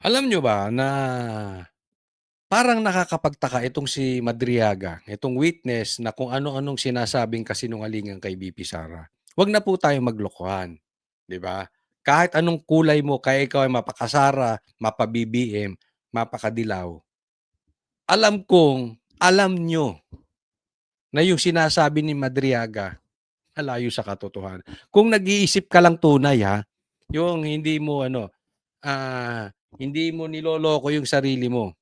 Alam nyo ba na parang nakakapagtaka itong si Madriaga, itong witness na kung ano-anong sinasabing kasinungalingan kay VP Sara. Huwag na po tayong maglokohan, 'di ba? Kahit anong kulay mo, kaya ikaw ay mapakasara, mapa-BBM, mapakadilaw. Alam kong alam nyo na yung sinasabi ni Madriaga malayo sa katotohanan. Kung nag-iisip ka lang tunay ha, yung hindi mo hindi mo niloloko yung sarili mo.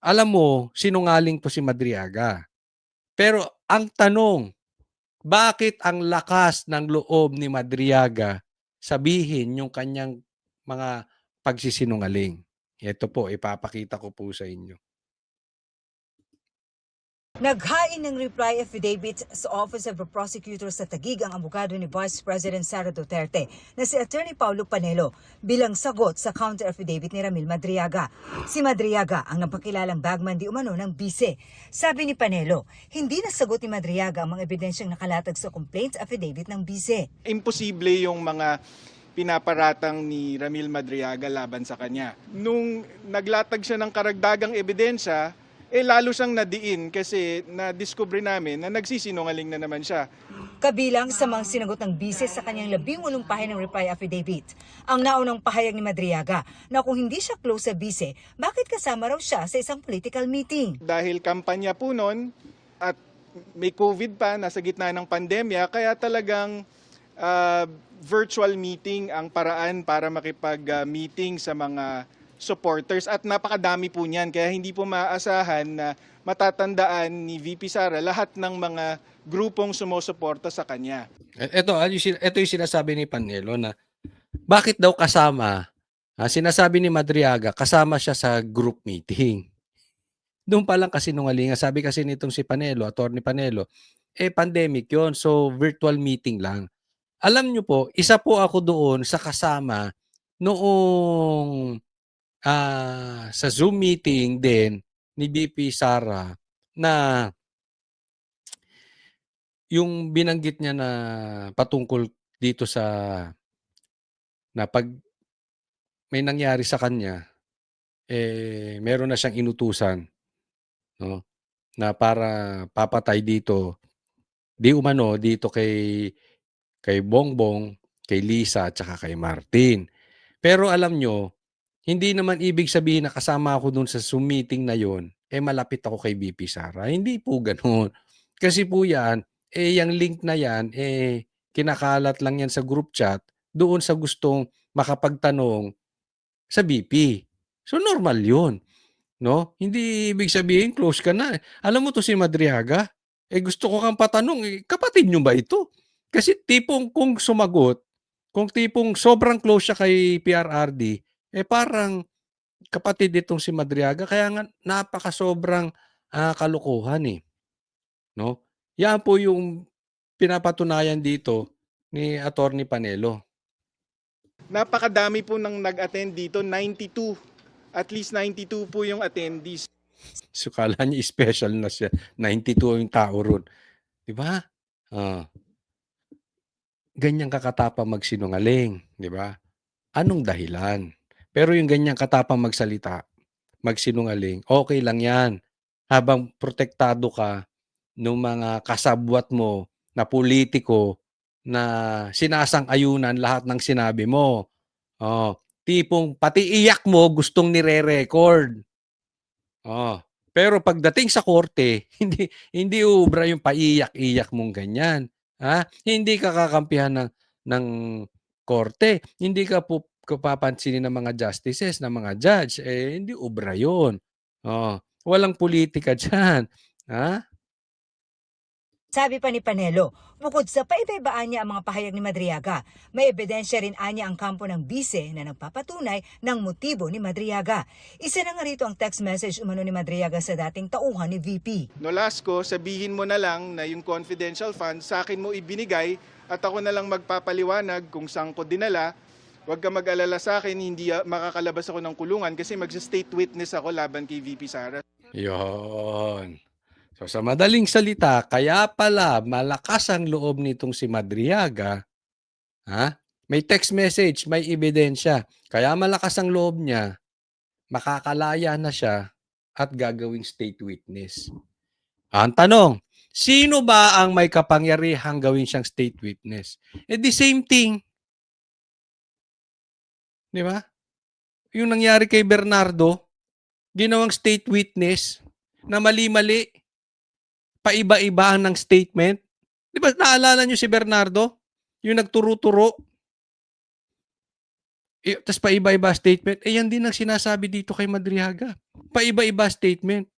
Alam mo, sinungaling 'to si Madriaga. Pero ang tanong, bakit ang lakas ng loob ni Madriaga sabihin yung kanyang mga pagsisinungaling? Ito po, ipapakita ko po sa inyo. Naghain ng reply affidavit sa Office of the Prosecutor sa Taguig ang abogado ni Vice President Sara Duterte na si Attorney Paulo Panelo bilang sagot sa counter affidavit ni Ramil Madriaga. Si Madriaga ang napakilalang bagman di umano ng bise. Sabi ni Panelo, hindi nasagot ni Madriaga ang mga ebidensyang nakalatag sa complaint affidavit ng bise. Imposible yung mga pinaparatang ni Ramil Madriaga laban sa kanya. Nung naglatag siya ng karagdagang ebidensya, lalo siyang nadiin kasi na-discover namin na nagsisinungaling na naman siya. Kabilang sa mga sinagot ng bise sa kanyang 18 pahina ng reply affidavit, ang naunang pahayag ni Madriaga na kung hindi siya close sa bise, bakit kasama raw siya sa isang political meeting? Dahil kampanya po noon at may COVID pa, nasa gitna ng pandemya, kaya talagang virtual meeting ang paraan para makipag-meeting sa mga supporters at napakadami po niyan kaya hindi po maaasahan na matatandaan ni VP Sara lahat ng mga grupong sumusuporta sa kanya. Ito yung sinasabi ni Panelo na bakit daw kasama, sinasabi ni Madriaga, kasama siya sa group meeting. Doon pa lang kasinungalingan. Sabi kasi nitong si Panelo, Attorney Panelo, pandemic yon, so virtual meeting lang. Alam nyo po, isa po ako doon sa kasama noong sa Zoom meeting din ni VP Sara na yung binanggit niya na patungkol dito sa na pag may nangyari sa kanya, meron na siyang inutusan, no, na para papatay dito, di umano dito kay Bongbong, kay Lisa, at saka kay Martin. Pero alam nyo, hindi naman ibig sabihin na kasama ako dun sa Zoom meeting na yon, malapit ako kay VP Sara. Hindi po ganoon. Kasi po yan, yung link na yan, kinakalat lang yan sa group chat doon sa gustong makapagtanong sa VP. So normal yun. No? Hindi ibig sabihin close ka na. Alam mo to si Madriaga, gusto ko kang patanong, kapatid nyo ba ito? Kasi tipong kung sumagot, kung tipong sobrang close siya kay PRRD, parang kapatid itong si Madriaga. Kaya nga napaka-sobrang kalokohan eh. No? Yan po yung pinapatunayan dito ni Attorney Panelo. Napakadami po nang nag-attend dito, 92. At least 92 po yung attendees. So kala niya special na siya. 92 yung tao ron. Di ba? Ganyang kakatapang magsinungaling, di ba? Anong dahilan? Pero yung ganyang katapang magsalita, magsinungaling, okay lang yan. Habang protektado ka ng mga kasabwat mo na politiko na sinasang-ayunan lahat ng sinabi mo. Tipong pati iyak mo gustong nire-record. Pero pagdating sa korte, hindi uubra yung paiyak-iyak mong ganyan. Hindi ka kakampihan ng korte. Hindi ka papansinin ng mga justices, ng mga judge. Hindi ubra yun. Walang politika dyan. Sabi pa ni Panelo, bukod sa paibaibaan niya ang mga pahayag ni Madriaga, may ebidensya rin anya ang kampo ng bise na nagpapatunay ng motibo ni Madriaga. Isa na nga rito ang text message umano ni Madriaga sa dating tauhan ni VP. Nolasco, sabihin mo na lang na yung confidential funds sa akin mo ibinigay at ako na lang magpapaliwanag kung saan ko dinala. Huwag ka mag-alala sa akin, hindi makakalabas ako ng kulungan kasi mag-state witness ako laban kay VP Sara. Yon. So sa madaling salita, kaya pala malakas ang loob nitong si Madriaga, may text message, may ebidensya. Kaya malakas ang loob niya makakalaya na siya at gagawing state witness. Ang tanong, sino ba ang may kapangyarihang gawin siyang state witness? The same thing. Di ba? Yung nangyari kay Bernardo, ginawang state witness na mali-mali, paiba-ibaan ng statement. Di ba naalala nyo si Bernardo? Yung nagturo-turo, tapos paiba-iba statement. Yan din ang sinasabi dito kay Madriaga. Paiba-iba statement.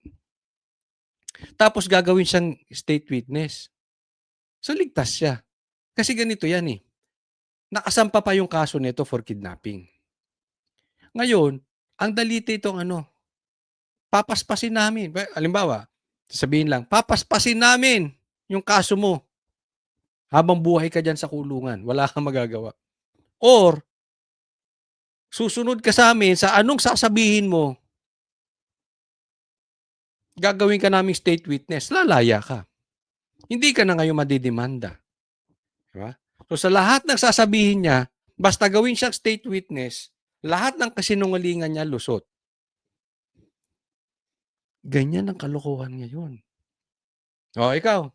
Tapos gagawin siyang state witness. So ligtas siya. Kasi ganito yan eh. Nakasampa pa yung kaso nito for kidnapping. Ngayon, ang daliti itong papaspasin namin. Halimbawa, sabihin lang, papaspasin namin yung kaso mo. Habang buhay ka dyan sa kulungan, wala kang magagawa. Or, susunod ka sa amin sa anong sasabihin mo, gagawin ka naming state witness, lalaya ka. Hindi ka na ngayon madidemanda. Diba? So sa lahat ng sasabihin niya, basta gawin siyang state witness, lahat ng kasinungalingan niya lusot. Ganyan ang kalokohan ngayon. O ikaw,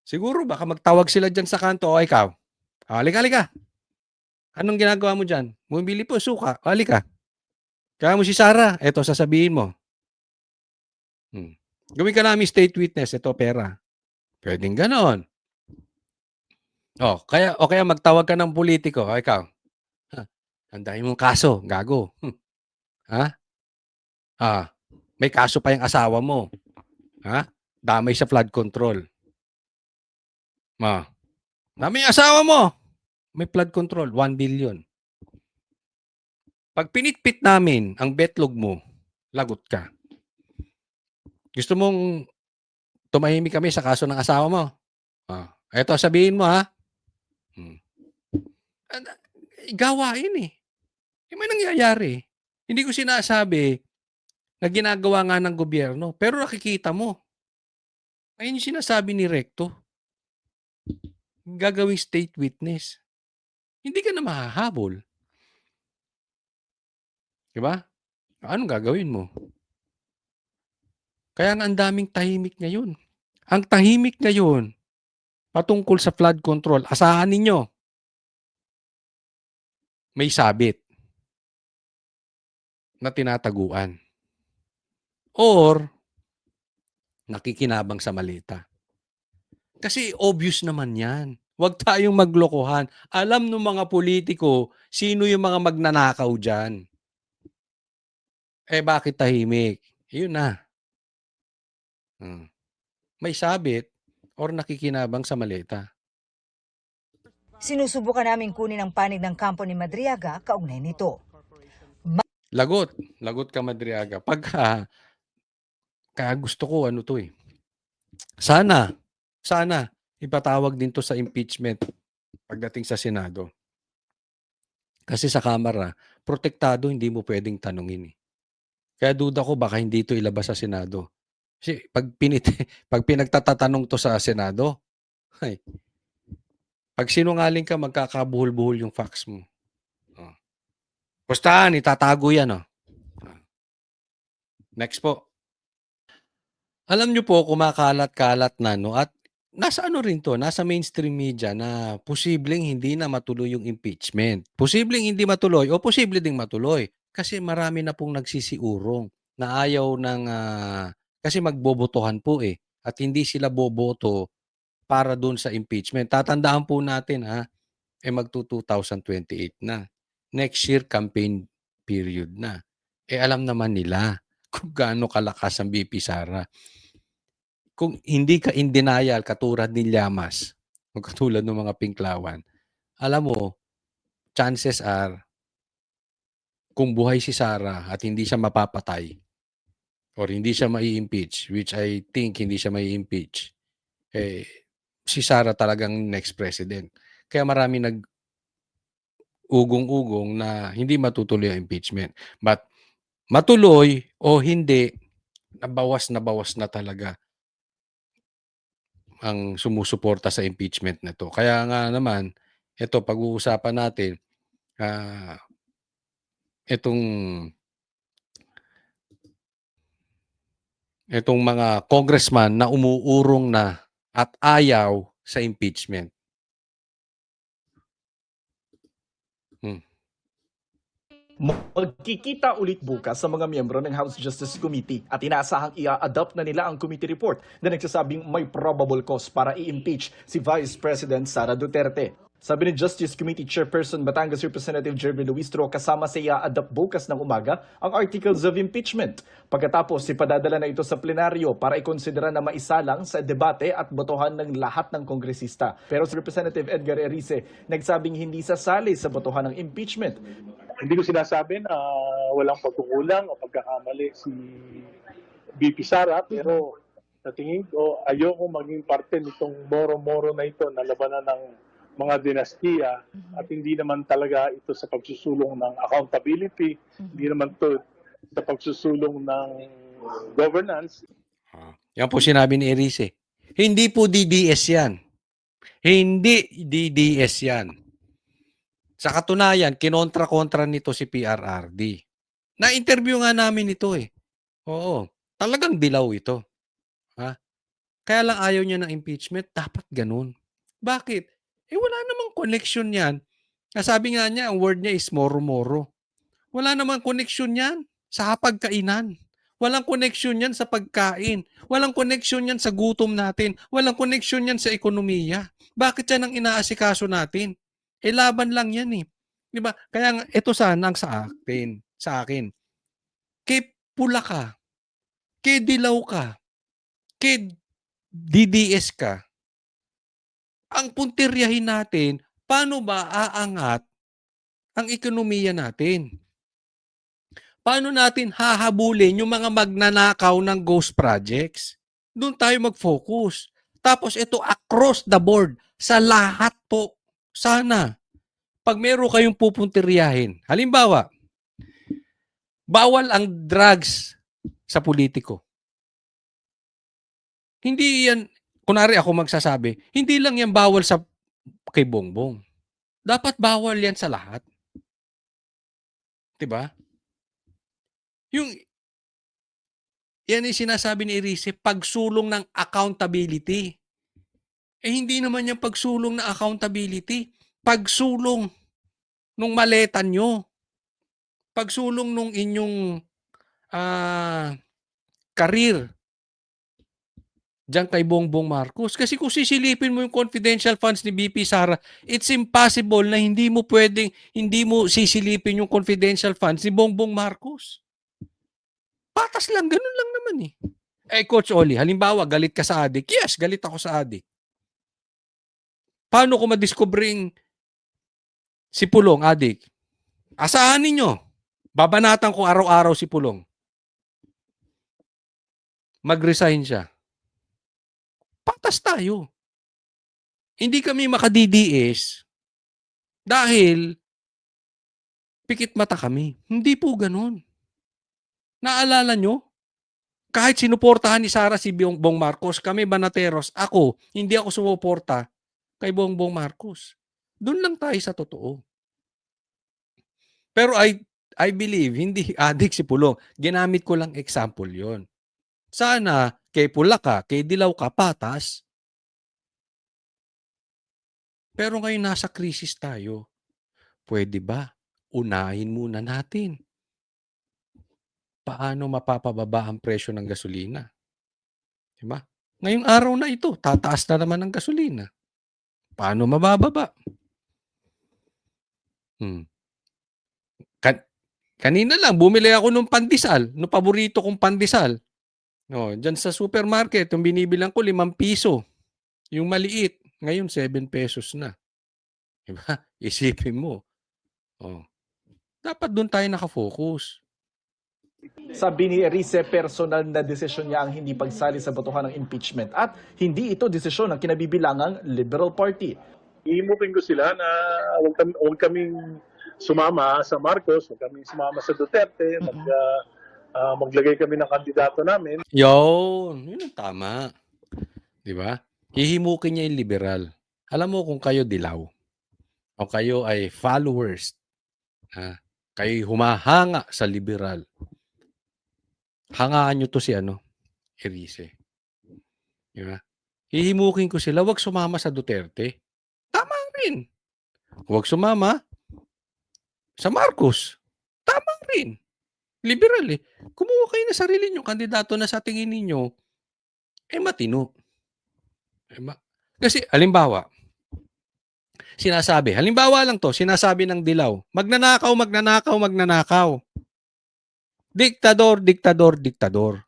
siguro baka magtawag sila dyan sa kanto, o ikaw, halika. Anong ginagawa mo dyan? Bumili po suka, halika. Kaya mo si Sarah, eto sasabihin mo. Gawin ka namin state witness, ito pera. Pwedeng ganon. O kaya magtawag ka ng politiko, o ikaw. Andahin mong kaso, gago. Ha? May kaso pa yung asawa mo. Ha? Damay sa flood control. Damay asawa mo. May flood control, 1 billion. Pag pinitpit namin ang betlog mo, lagot ka. Gusto mong tumahimik kami sa kaso ng asawa mo? Eto, sabihin mo ha. Gawain eh. May nangyayari. Hindi ko sinasabi na ginagawa nga ng gobyerno, pero nakikita mo. Ayun yung sinasabi ni Recto. Gagawing state witness. Hindi ka na mahahabol. Diba? Anong gagawin mo? Kaya nga ang daming tahimik ngayon. Ang tahimik ngayon, patungkol sa flood control, asahan ninyo, may sabit na tinataguan. Or, nakikinabang sa malita. Kasi obvious naman yan. Huwag tayong maglokohan. Alam ng mga politiko, sino yung mga magnanakaw dyan. Bakit tahimik? Yun na. May sabit or nakikinabang sa malita. Sinusubukan namin kunin ang panig ng kampo ni Madriaga kaugnay nito. Lagot ka Madriaga. Kaya gusto ko sana ipatawag din to sa impeachment pagdating sa Senado. Kasi sa Kamara, protektado, hindi mo pwedeng tanungin eh. Kaya duda ko baka hindi ito ilabas sa Senado. Kasi pag pinagtatatanong to sa Senado, pag sinungaling ka, magkakabuhol-buhol yung facts mo. Pustahan, itatago yan. Next po. Alam nyo po, kumakalat-kalat na, at nasa nasa mainstream media na posibleng hindi na matuloy yung impeachment. Posibleng hindi matuloy o posible ding matuloy. Kasi marami na pong nagsisiurong na ayaw ng, kasi magbobotohan po at hindi sila boboto para doon sa impeachment. Tatandaan po natin magto-2028 na. Next year, campaign period na. Alam naman nila kung gaano kalakas ang BP Sara. Kung hindi ka in denial katulad ni Llamas o katulad ng mga Pinklawan, alam mo, chances are, kung buhay si Sara at hindi siya mapapatay or hindi siya mai-impeach, which I think hindi siya mai-impeach, si Sara talagang next president. Kaya marami ugong-ugong na hindi matutuloy ang impeachment. But matuloy o hindi, nabawas na talaga ang sumusuporta sa impeachment na to. Kaya nga naman, ito pag-uusapan natin, itong itong mga congressman na umuurong na at ayaw sa impeachment. Magkikita ulit bukas sa mga miyembro ng House Justice Committee at inaasahang i-adopt na nila ang committee report na nagsasabing may probable cause para i-impeach si Vice President Sara Duterte. Sabi ni Justice Committee Chairperson Batangas Representative Jeremy Luistro, kasama sa i-adopt bukas ng umaga ang articles of impeachment. Pagkatapos, ipadadala na ito sa plenaryo para ikonsidera na maisalang sa debate at botohan ng lahat ng kongresista. Pero si Representative Edgar Erice nagsabing hindi sasali sa botohan ng impeachment. Hindi ko sinasabi na walang pagkukulang o pagkakamali si VP Sara, pero sa tingin ko ayoko maging parte nitong moro-moro na ito na labanan ng mga dinastiya at hindi naman talaga ito sa pagsusulong ng accountability, hindi naman ito sa pagsusulong ng governance. Yan po sinabi ni Erice. Hindi po DDS yan. Hindi DDS yan. Sa katunayan, kinontra-kontra nito si PRRD. Na-interview nga namin ito eh. Oo, talagang dilaw ito. Ha? Kaya lang ayaw niya ng impeachment, dapat ganun. Bakit? Wala namang connection yan. Sabi nga niya, ang word niya is moro-moro. Wala namang connection yan sa hapagkainan. Walang connection yan sa pagkain. Walang connection yan sa gutom natin. Walang connection yan sa ekonomiya. Bakit yan ang inaasikaso natin? Laban lang yan eh. Di ba? Kaya nga, ito sana ang sa akin. Kay pula ka, kay dilaw ka, kay DDS ka, ang puntiryahin natin, paano ba aangat ang ekonomiya natin? Paano natin hahabulin yung mga magnanakaw ng ghost projects? Doon tayo mag-focus. Tapos ito across the board, sa lahat po. Sana, pag meron kayong pupuntiryahin, halimbawa, bawal ang drugs sa politiko. Hindi yan, kunwari ako magsasabi, hindi lang yan bawal sa kay Bongbong. Dapat bawal yan sa lahat. 'Di ba? Yan yung sinasabi ni Erice, pagsulong ng accountability. Hindi naman yung pagsulong ng accountability. Pagsulong nung maleta nyo. Pagsulong nung inyong career diyan kay Bongbong Marcos. Kasi kung sisilipin mo yung confidential funds ni BP Sara, it's impossible na hindi mo sisilipin yung confidential funds ni Bongbong Marcos. Patas lang, ganun lang naman eh. Coach Oli, halimbawa, galit ka sa adik. Yes, galit ako sa adik. Paano ko madiskubring si Pulong, adik? Asahan ninyo. Babanatan ko araw-araw si Pulong. Mag-resign siya. Patas tayo. Hindi kami makadidiis dahil pikit mata kami. Hindi po ganun. Naalala nyo? Kahit sinuportahan ni Sara si Bongbong Marcos, kami Banateros, hindi ako sumuporta kay Bongbong Marcos. Doon lang tayo sa totoo. Pero I believe, hindi adik si Pulong. Ginamit ko lang example yon. Sana, kay pula ka, kay dilaw ka, patas. Pero ngayon nasa krisis tayo. Pwede ba? Unahin muna natin. Paano mapapababa ang presyo ng gasolina? Diba? Ngayong araw na ito, tataas na naman ang gasolina. Paano mabababa? Kanina lang, bumili ako ng pandesal, ng paborito kong pandesal. Diyan sa supermarket, yung binibilang ko 5 piso. Yung maliit, ngayon 7 pesos na. Diba? Isipin mo. Dapat doon tayo nakafocus. Sabi ni Erice, personal na desisyon niya ang hindi pagsali sa botohan ng impeachment at hindi ito desisyon ng kinabibilangang Liberal Party. Ihimukin ko sila na huwag kaming sumama sa Marcos, huwag kaming sumama sa Duterte, maglagay kami ng kandidato namin. Yun ang tama. Di ba? Hihimukin niya yung liberal. Alam mo kung kayo dilaw o kayo ay followers, kayo humahanga sa liberal, hangaan nyo to si Erice, 'di ba? Hihimukin ko sila, 'wag sumama sa Duterte. Tama rin. Huwag sumama sa Marcos. Tama rin. Liberal, eh. Kumuha kayo ng sarili niyong kandidato na sa tingin ninyo, matino. Kasi halimbawa, halimbawa lang 'to, sinasabi ng Dilaw, magnanakaw, magnanakaw, magnanakaw. Diktador, diktador, diktador.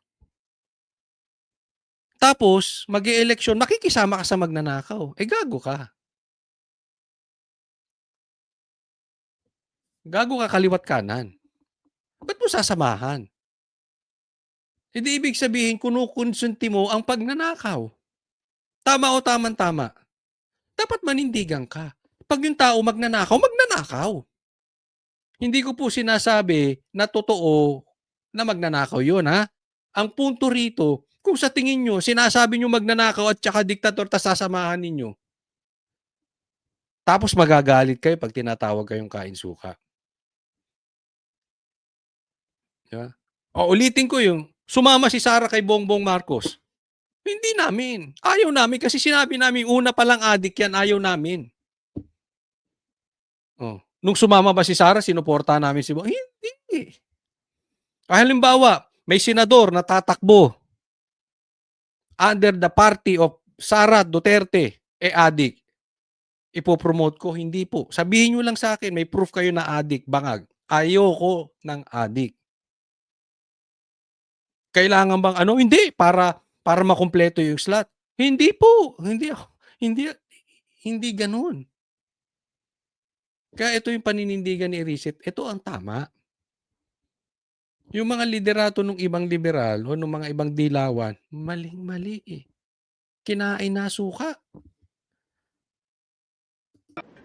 Tapos mag-e-eleksyon, makikisama ka sa magnanakaw. Gago ka. Gago ka kaliwa't kanan. Ba't mo sasamahan? Hindi ibig sabihin kinukonsinti mo ang pagnanakaw. Tama o tamang-tama. Dapat manindigan ka. 'Pag yung tao magnanakaw, magnanakaw. Hindi ko po sinasabi na totoo na magnanakaw yun, ha? Ang punto rito, kung sa tingin nyo, sinasabi nyo magnanakaw at saka diktator tas sasamahan ninyo. Tapos magagalit kayo pag tinatawag kayong kain suka. Diba? O ulitin ko yung, sumama si Sara kay Bongbong Marcos. Hindi namin. Ayaw namin kasi sinabi namin, una palang adik yan, ayaw namin. Oh. Nung sumama ba si Sara, sinuporta namin si Bongbong? Hindi. Halimbawa, may senador na tatakbo under the party of Sara Duterte, adik. Ipopromote ko? Hindi po. Sabihin nyo lang sa akin, may proof kayo na adik, bangag. Ayoko ng adik. Kailangan bang ano? Hindi, para makumpleto yung slot. Hindi po. Hindi ganoon. Kaya ito yung paninindigan ni Erice, ito ang tama. Yung mga liderato ng ibang liberal o ng mga ibang dilawan, maling-mali eh. Kinain na suka.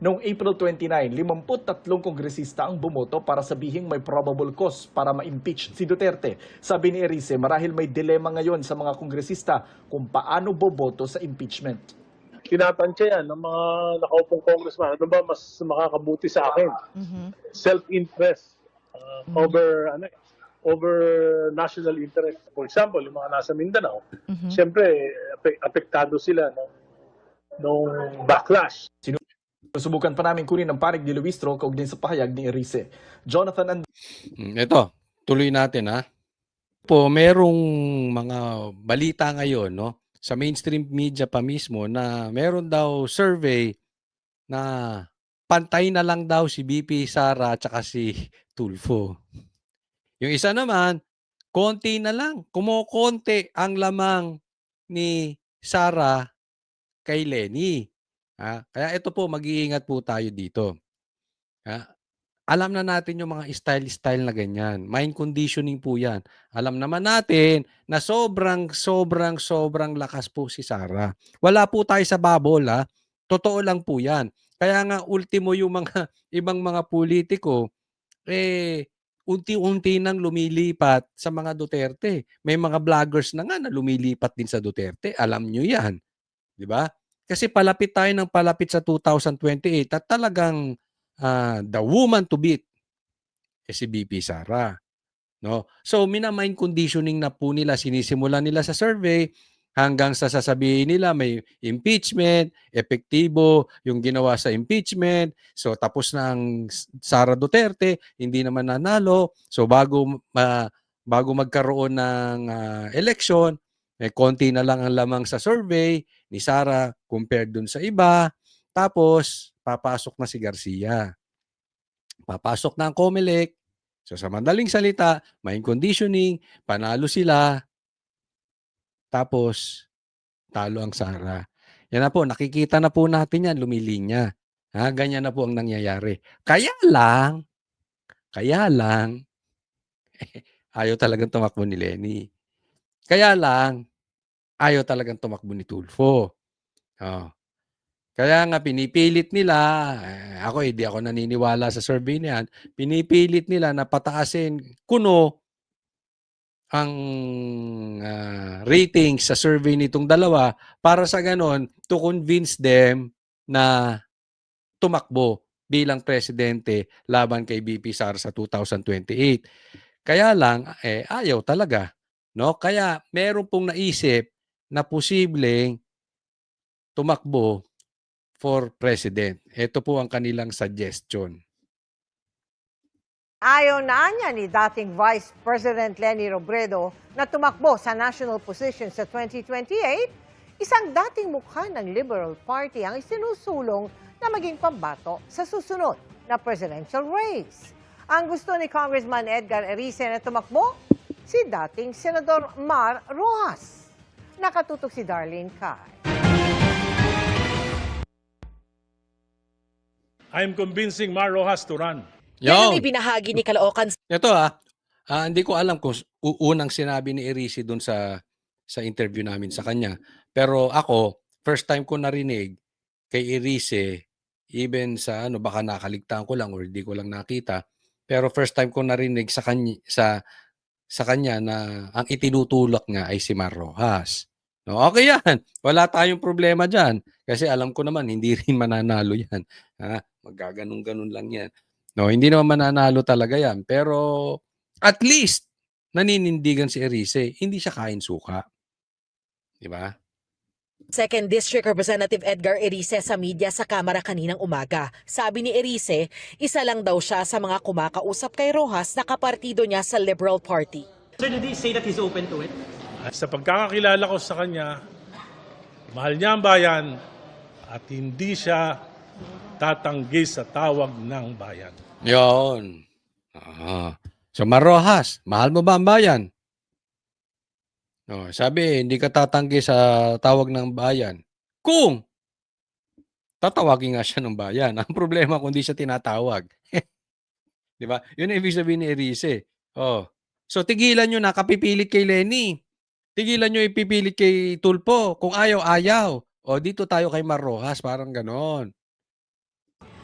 Noong April 29, 53 kongresista ang bumoto para sabihing may probable cause para ma-impeach si Duterte. Sabi ni Erice, marahil may dilema ngayon sa mga kongresista kung paano boboto sa impeachment. Tinatansya yan ng mga nakaupong congressman. Ano ba mas makakabuti sa akin? Self-interest over national interest. For example, yung mga nasa Mindanao, siyempre, apektado sila nung backlash. Susubukan pa namin kunin ang panig ni Luistro kaugnay sa pahayag ni Erice. Jonathan Ito, tuloy natin ha. Po, merong mga balita ngayon, no? Sa mainstream media pa mismo na meron daw survey na pantay na lang daw si BP Sara at saka si Tulfo. Yung isa naman, konti na lang. Kumukonti ang lamang ni Sara kay Lenny. Kaya ito po, mag-iingat po tayo dito. Alam na natin yung mga style-style na ganyan. Mind conditioning po yan. Alam naman natin na sobrang lakas po si Sara. Wala po tayo sa bubble, ha? Totoo lang po yan. Kaya nga, ultimo yung mga ibang mga politiko, unti-unti nang lumilipat sa mga Duterte. May mga vloggers na nga na lumilipat din sa Duterte. Alam nyo yan. Di ba? Kasi palapit tayo ng palapit sa 2028 at talagang the woman to beat si BP Sara. No? So, mina-mind conditioning na po nila, sinisimulan nila sa survey hanggang sa sasabihin nila may impeachment, epektibo yung ginawa sa impeachment. So, tapos na ang Sara Duterte, hindi naman nanalo. So, bago magkaroon ng election, konti na lang ang lamang sa survey ni Sara compared dun sa iba. Tapos, papasok na si Garcia. Papasok na ang COMELEC. So, sa madaling salita, mind conditioning, panalo sila. Tapos, talo ang Sara. Yan na po, nakikita na po natin yan, lumilinya. Ganyan na po ang nangyayari. Kaya lang, ayaw talagang tumakbo ni Lenny. Kaya lang, ayaw talagang tumakbo ni Tulfo. Kaya nga pinipilit nila, ako hindi ako naniniwala sa survey na yan, pinipilit nila na pataasin kuno ang ratings sa survey nitong dalawa para sa ganon to convince them na tumakbo bilang presidente laban kay BP Sara sa 2028. Kaya lang, ayaw talaga. no? Kaya meron pong naisip na posibleng tumakbo for president. Ito po ang kanilang suggestion. Ayaw na niya ni dating Vice President Leni Robredo na tumakbo sa national position sa 2028, isang dating mukha ng Liberal Party ang isinusulong na maging pambato sa susunod na presidential race. Ang gusto ni Congressman Edgar Erice na tumakbo, si dating Senador Mar Rojas. Nakatutok si Darlene Kai. I'm convincing Mar Rojas to run. Yan ang Yo, ibinahagi ni Caloocan ito hindi ko alam kung unang sinabi ni Erice doon sa interview namin sa kanya. Pero ako, first time ko narinig kay Erice, even sa baka nakaligtaan ko lang or hindi ko lang nakita. Pero first time ko narinig sa kanya na ang itinutulak niya ay si Mar Rojas. No, okay yan. Wala tayong problema diyan kasi alam ko naman hindi rin mananalo yan. Maggaganun-ganun lang yan. No, hindi naman mananalo talaga yan. Pero at least naninindigan si Erice, hindi siya kain suka. 'Di ba? 2nd District Representative Edgar Erice sa media sa Kamara kaninang umaga. Sabi ni Erice, isa lang daw siya sa mga kumakausap kay Rojas na kapartido niya sa Liberal Party. Sir, did he say that he's open to it? At sa pagkakakilala ko sa kanya, mahal niya ang bayan at hindi siya tatanggi sa tawag ng bayan. Yon. So Mar Rojas, mahal mo ba ang bayan? No, sabi, hindi ka tatanggi sa tawag ng bayan. Kung tatawagin nga siya ng bayan. Ang problema kung di siya tinatawag. 'Di ba? Yun ang ibig sabihin ni Erice. Oh. So tigilan niyo na kapipilit kay Leni. Tigilan niyo ipipilit kay Tulfo. Kung ayaw, ayaw. O dito tayo kay Mar Rojas, parang ganon.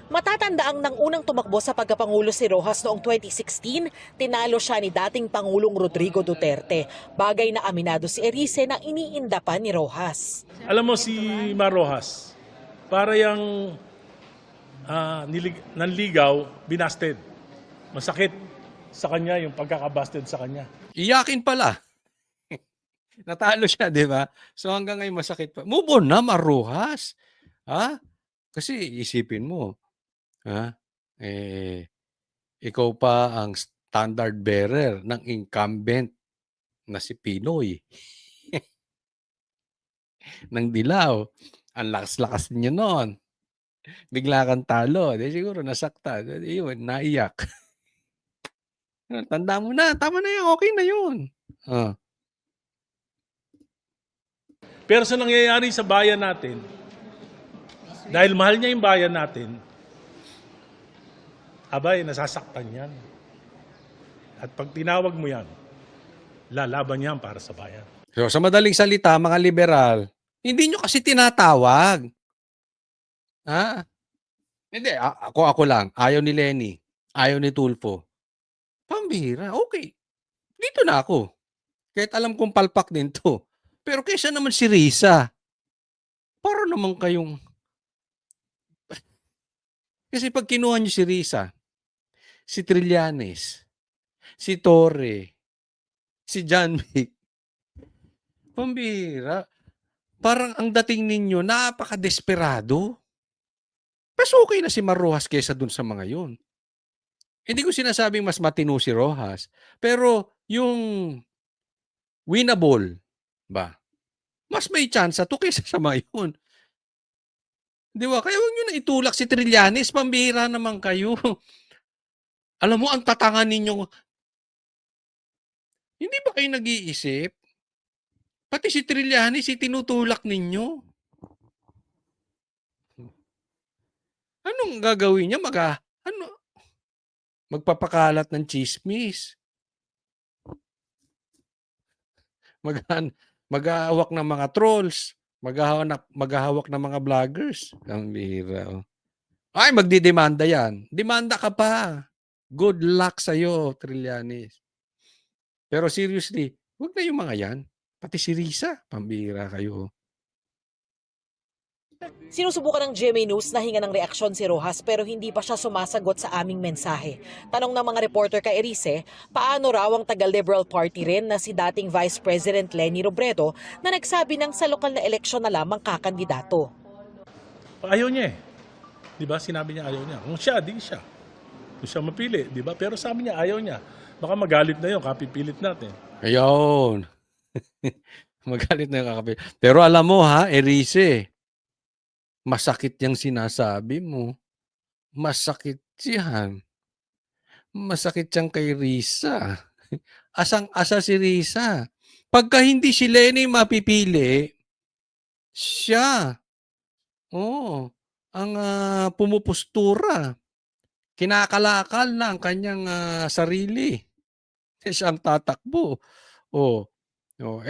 Matatandaang nang unang tumakbo sa pagkapangulo si Rojas noong 2016, tinalo siya ni dating Pangulong Rodrigo Duterte. Bagay na aminado si Erice na iniinda pa ni Rojas. Alam mo si Mar Rojas, para yung nanligaw, binasted. Masakit sa kanya yung pagkakabasted sa kanya. Iyakin pala. Natalo siya, di ba? So hanggang ngayon masakit pa. Move on na, Mar Rojas. Kasi isipin mo, ikaw pa ang standard bearer ng incumbent na si Pinoy. Ng Dilaw. Ang lakas-lakas niyo noon. Bigla kang talo. Di siguro nasakta. Yun, naiyak. Tanda mo na. Tama na yan. Okay na yun. Pero sa nangyayari sa bayan natin, dahil mahal niya yung bayan natin, abay, nasasaktan yan. At pag tinawag mo yan, lalaban yan para sa bayan. So, sa madaling salita, mga liberal, hindi nyo kasi tinatawag. Hindi, ako lang. Ayaw ni Leni. Ayaw ni Tulfo. Pambihira. Okay. Dito na ako. Kahit alam kong palpak din to. Pero kaysa naman si Risa. Para naman kayong... Kasi pag kinuha nyo si Risa, si Trillanes, si Torre, si John Vic, pambihira. Parang ang dating ninyo, napaka-desperado. Mas okay na si Mar Rojas kaysa dun sa mga yun. Hindi ko sinasabing mas matino si Rojas. Pero yung winnable, ba? Mas may chance to kaysa sa mga yun. Di ba? Kaya huwag nyo na itulak si Trillanes. Pambihira naman kayo. Alam mo, ang tatangan ninyo. Hindi ba kayo nag-iisip? Pati si Trillanes, tinutulak ninyo. Anong gagawin niya? Magpapakalat ng chismis. Maghahawak ng mga trolls. Maghahawak ng mga vloggers. Ang bihira. Ay, magdidemanda yan. Demanda ka pa. Good luck sa'yo, Trillanes. Pero seriously, huwag na yung mga yan. Pati si Risa, pambihira kayo. Sinusubukan ng GMA News na hinga ng reaksyon si Rojas pero hindi pa siya sumasagot sa aming mensahe. Tanong ng mga reporter kay Erice, paano raw ang taga-Liberal Party rin na si dating Vice President Leni Robredo na nagsabi ng sa lokal na eleksyon na lamang kakandidato. Ayaw niya eh. Di ba? Sinabi niya ayaw niya. Kung siya, di siya. Kung siya mapili, di ba? Pero sabi niya ayaw niya. Baka magalit na yun, kapipilit natin. Ayun. Magalit na yung kakapit. Pero alam mo ha, Erice, masakit yung sinasabi mo. Masakit yan. Masakit yan kay Risa. Asang-asa si Risa. Pagka hindi si Leni mapipili, siya. Oo. Ang pumupostura. Kinakalakal na ang kanyang sarili. Siya ang tatakbo. Oh. Oh,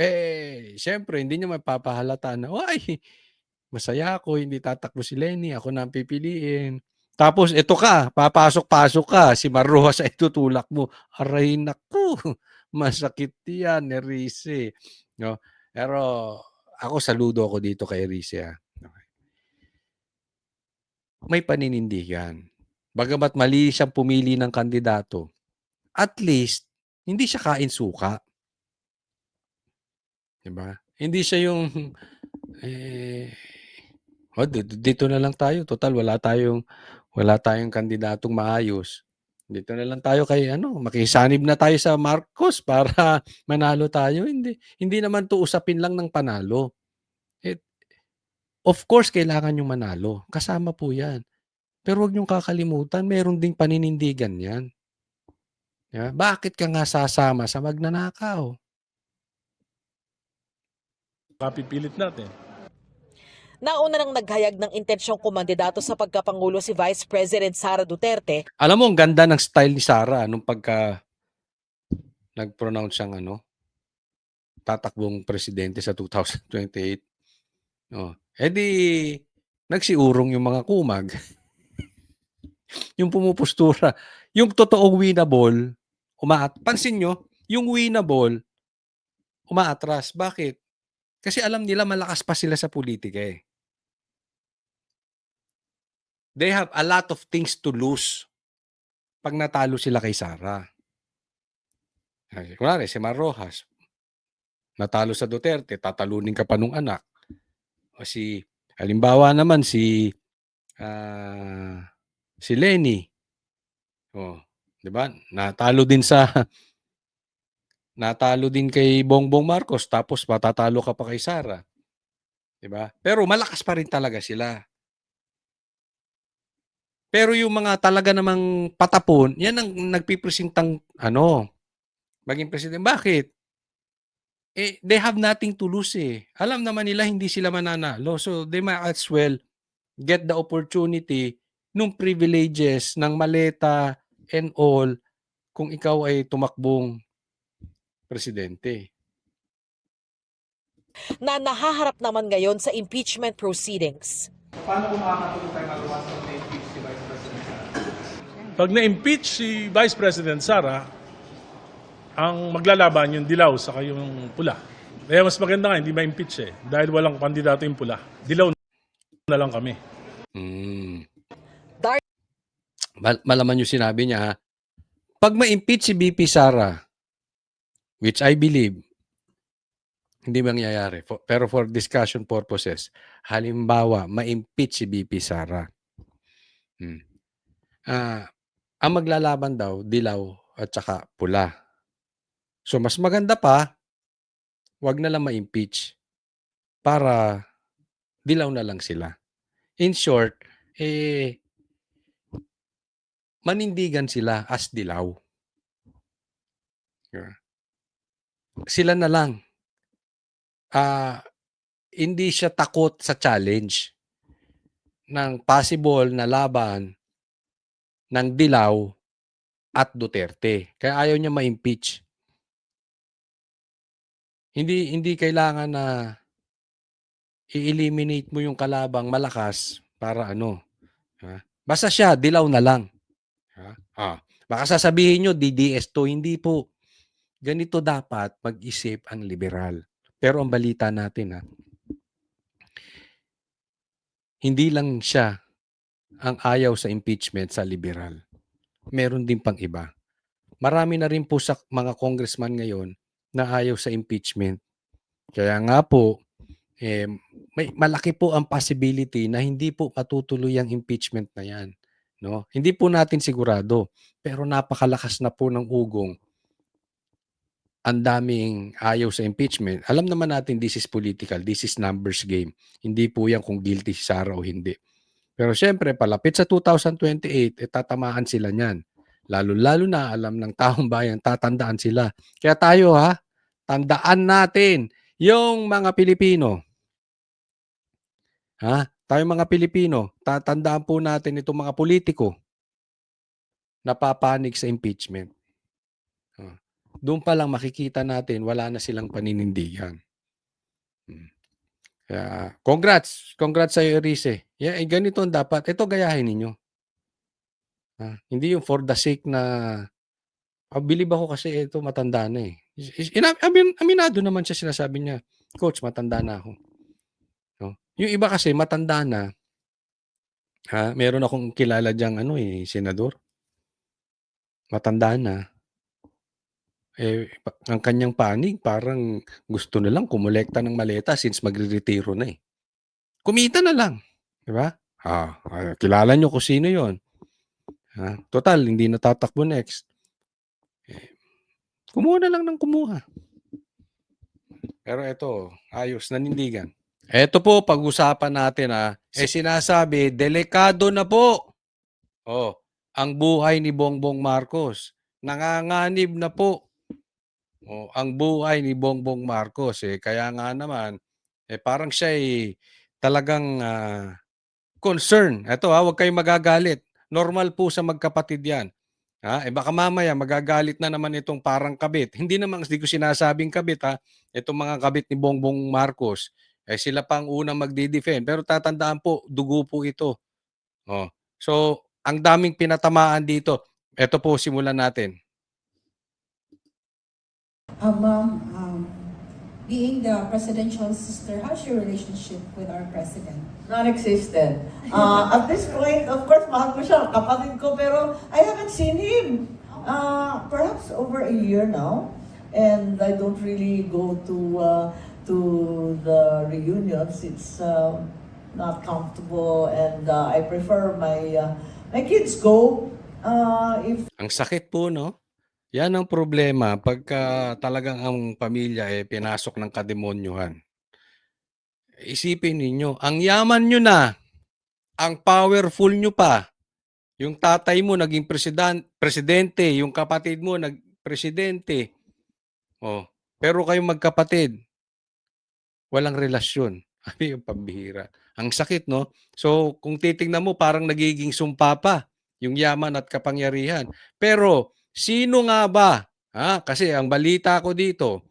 siyempre hindi niya mapapahalata na, ay, masaya ako, hindi tatakbo si Leni, ako na ang pipiliin. Tapos ito ka, papasok-pasok ka, si Marrojas ay tutulak mo. Aray naku, masakit yan, Erice. No? Pero ako saludo ako dito kay Erice. Okay. May paninindigan. Bagamat mali siyang pumili ng kandidato, at least, hindi siya kain suka. Diba? Hindi siya yung dito na lang tayo, total wala tayong kandidatong maayos. Dito na lang tayo kay makisanib na tayo sa Marcos para manalo tayo. Hindi naman 'to usapin lang ng panalo. Of course kailangan yung manalo. Kasama po 'yan. Pero wag niyong kakalimutan, meron ding paninindigan 'yan. Diba? Bakit ka nga sasama sa magnanakaw? Kapipilit natin. Nauna nang naghayag ng intensyong kumandidato sa pagkapangulo si Vice President Sara Duterte. Alam mo, ang ganda ng style ni Sara nung pagka nag-pronounce siyang tatakbong presidente sa 2028. Oh. Nagsiurong yung mga kumag. Yung pumupostura. Yung totoong winnable, pansin nyo, yung winnable, umaatras. Bakit? Kasi alam nila malakas pa sila sa politika eh. They have a lot of things to lose pag natalo sila kay Sara. Kunwari, si Marrojas, natalo sa Duterte, tatalunin ka pa nung anak. O halimbawa naman si Leni. Oh, 'di ba? Natalo din kay Bongbong Marcos tapos matatalo ka pa kay Sara. 'Di ba? Pero malakas pa rin talaga sila. Pero yung mga talaga namang patapon, yan ang nagpipresentang maging presidente. Bakit? They have nothing to lose eh. Alam naman nila hindi sila mananalo. So they might as well get the opportunity nung privileges ng maleta and all kung ikaw ay tumakbong presidente. Na nahaharap naman ngayon sa impeachment proceedings. Paano kung makakatulong tayo magawa sa na-impeach si Vice President Sara? Pag na-impeach si Vice President Sara, ang maglalaban yung dilaw sa yung pula. Kaya mas maganda nga, hindi ma-impeach eh. Dahil walang kandidato yung pula. Dilaw na lang kami. Malaman yung sinabi niya ha. Pag ma-impeach si BP Sara, which I believe, hindi mangyayari. Pero for discussion purposes, halimbawa, ma-impeach si BP Sara. Ang maglalaban daw, dilaw at saka pula. So, mas maganda pa, wag na lang ma-impeach para dilaw na lang sila. In short, manindigan sila as dilaw. Sila na lang. Hindi siya takot sa challenge ng possible na laban ng dilaw at Duterte. Kaya ayaw niya ma-impeach. Hindi kailangan na i-eliminate mo yung kalabang malakas para basta siya, dilaw na lang. Baka sasabihin nyo, DDS to. Hindi po. Ganito dapat mag-isip ang liberal. Pero ang balita natin hindi lang siya ang ayaw sa impeachment sa liberal. Meron din pang iba. Marami na rin po sa mga congressman ngayon na ayaw sa impeachment. Kaya nga po, may malaki po ang possibility na hindi po matutuloy ang impeachment na yan. No? Hindi po natin sigurado, pero napakalakas na po ng ugong. Ang daming ayaw sa impeachment. Alam naman natin this is political, this is numbers game. Hindi po yan kung guilty si Sara o hindi. Pero syempre, palapit sa 2028, tatamaan sila niyan. Lalo-lalo na alam ng taong bayan, tatandaan sila. Kaya tayo tandaan natin yung mga Pilipino. Tayong mga Pilipino, tatandaan po natin itong mga politiko na papanig sa impeachment. Doon pa lang makikita natin wala na silang paninindigan. Kaya congrats sa iyo, Erice. Ganito ang dapat. Ito gayahin ninyo. Hindi yung for the sake na bilib ako kasi ito matanda na eh. Aminado naman siya, sinasabi niya, Coach, matanda na ako. No? Yung iba kasi matanda na, meron akong kilala diyang senador. Matanda na. Ang kanyang panig, parang gusto na lang kumolekta ng maleta since magre-retiro na eh. Kumita na lang. Di ba? Kilala nyo kung sino yon. Total, hindi na tatakbo next. Kumuha na lang ng kumuha. Pero ito, ayos, nanindigan. Ito po, pag-usapan natin sinasabi, delikado na po. Ang buhay ni Bongbong Marcos. Nanganganib na po. Ang buhay ni Bongbong Marcos. Kaya nga naman, parang siya talagang concern. Ito huwag kayong magagalit. Normal po sa magkapatid yan. Baka mamaya magagalit na naman itong parang kabit. Hindi ko sinasabing kabit Itong mga kabit ni Bongbong Marcos. Sila pang unang magdi-defend. Pero tatandaan po, dugo po ito. So, ang daming pinatamaan dito. Ito po, simulan natin. Ma'am, being the presidential sister, how's your relationship with our president? Non-existent. At this point, of course, mahal ko siya, kapatid ko, pero I haven't seen him. Perhaps over a year now. And I don't really go to the reunions. It's not comfortable, and I prefer my kids go. Ang sakit po, no? Yan ang problema pagka talagang ang pamilya pinasok ng kademonyuhan. Isipin ninyo, ang yaman nyo na, ang powerful nyo pa, yung tatay mo naging presidente, yung kapatid mo nag-presidente. Pero kayong magkapatid, walang relasyon. Yung pambihira. Ang sakit, no? So, kung titingnan mo, parang nagiging sumpa pa yung yaman at kapangyarihan. Pero, sino nga ba? Kasi ang balita ko dito,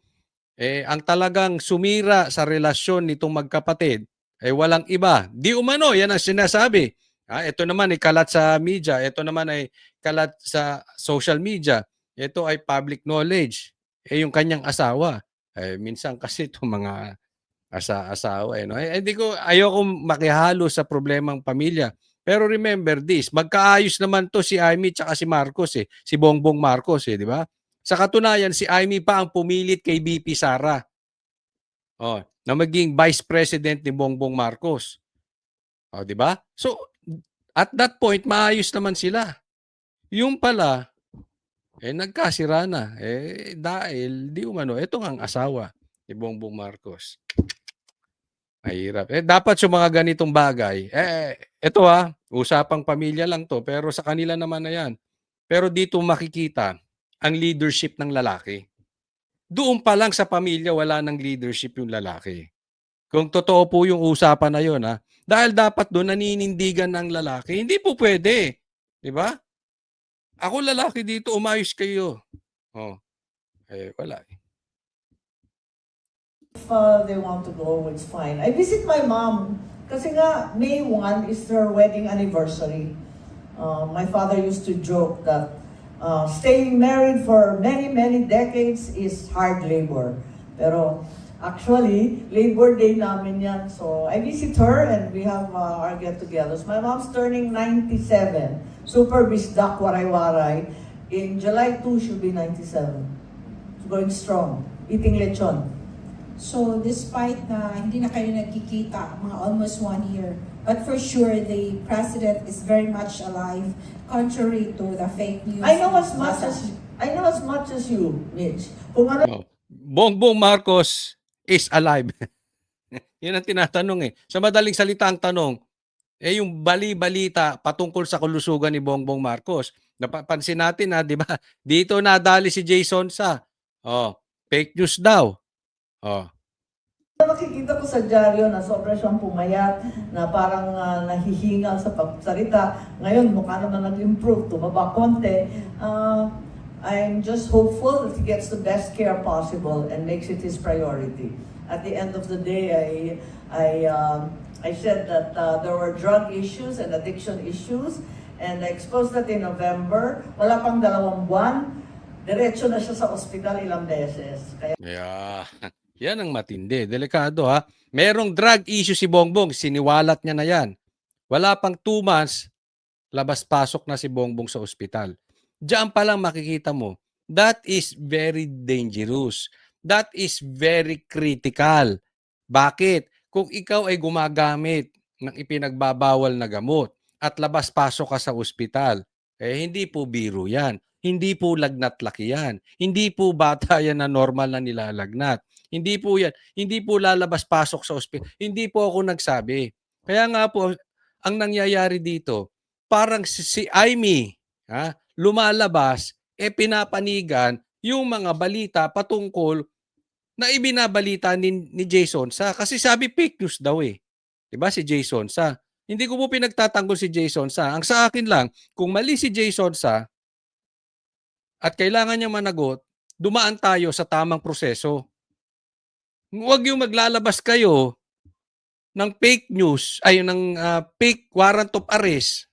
ang talagang sumira sa relasyon nitong magkapatid, walang iba. Di umano, yan ang sinasabi. Ito naman ay kalat sa media. Ito naman ay kalat sa social media. Ito ay public knowledge. Yung kanyang asawa. Minsan kasi itong mga asawa. No? Ayoko makihalo sa problemang pamilya. Pero remember this, magkaayos naman to si Amy at si Marcos si Bongbong Marcos di ba? Sa katunayan, si Amy pa ang pumilit kay BP Sara. Na maging vice president ni Bongbong Marcos. Di ba? So, at that point, maayos naman sila. Yung pala, nagkasira na. Dahil, di umano, ito ang asawa ni Bongbong Marcos. Mahirap. Dapat sa mga ganitong bagay, ito usapang pamilya lang to, pero sa kanila naman na yan. Pero dito makikita ang leadership ng lalaki. Doon pa lang sa pamilya, wala ng leadership yung lalaki. Kung totoo po yung usapan na yun, dahil dapat doon naninindigan ng lalaki, hindi po pwede. Di ba? Ako lalaki dito, umayos kayo. Wala If they want to go, it's fine. I visit my mom kasi nga May 1 is her wedding anniversary. My father used to joke that staying married for many, many decades is hard labor. Pero Actually, Labor Day namin yan. So, I visit her and we have our get-togethers. My mom's turning 97. Super bisdak, waray-waray. In July 2, she'll be 97. Going strong. Eating lechon. So despite na hindi na kayo nagkikita, mga almost 1 year, but for sure the president is very much alive, contrary to the fake news. I know as much as you, Mitch. Kung ano Oh. Bongbong Marcos is alive. Yan ang tinatanong eh. Sa madaling salita ang tanong, yung bali-balita patungkol sa kalusugan ni Bongbong Marcos. Napapansin natin na, di ba? Dito nadali si Jason sa fake news daw. nakikita ko sa dyaryo na sobra siyang pumayat, na parang nahihingal sa pagsalita. Ngayon, mukha naman nag-improve, tumaba konti. I'm just hopeful that he gets the best care possible and makes it his priority. At the end of the day, I said that there were drug issues and addiction issues, and I exposed that in November. Wala pang 2 buwan, diretso na siya sa ospital ilang beses. Kaya Yeah. Yan ang matindi. Delikado ha. Merong drug issue si Bongbong. Siniwalat niya na yan. Wala pang 2 months, labas-pasok na si Bongbong sa ospital. Diyan pa lang makikita mo, that is very dangerous. That is very critical. Bakit? Kung ikaw ay gumagamit ng ipinagbabawal na gamot at labas-pasok ka sa ospital, hindi po biro yan. Hindi po lagnat-laki yan. Hindi po bata yan na normal na nilalagnat. Hindi po yan. Hindi po lalabas-pasok sa ospital. Hindi po ako nagsabi. Kaya nga po, ang nangyayari dito, parang si Aimee, lumalabas, pinapanigan yung mga balita patungkol na ibinabalita ni Jason Sa. Kasi sabi fake news daw eh. Diba si Jason Sa? Hindi ko po pinagtatanggol si Jason Sa. Ang sa akin lang, kung mali si Jason Sa at kailangan niya managot, dumaan tayo sa tamang proseso. Huwag yung maglalabas kayo ng fake news, ng fake warrant of arrest.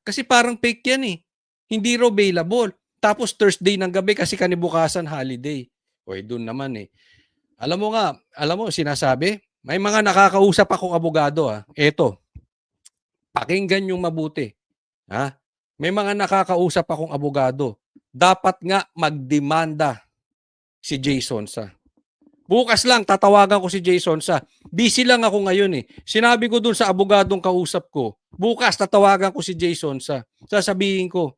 Kasi parang fake yan eh. Hindi raw available. Tapos Thursday ng gabi kasi kanibukasan holiday. Doon naman eh. Alam mo, sinasabi, may mga nakakausap akong abogado. Eto, pakinggan yung mabuti. May mga nakakausap akong abogado. Dapat nga magdemanda si Jason Sa. Bukas lang, tatawagan ko si Jason Sa. Busy lang ako ngayon eh. Sinabi ko dun sa abogadong kausap ko, bukas tatawagan ko si Jason Sa. Sasabihin ko,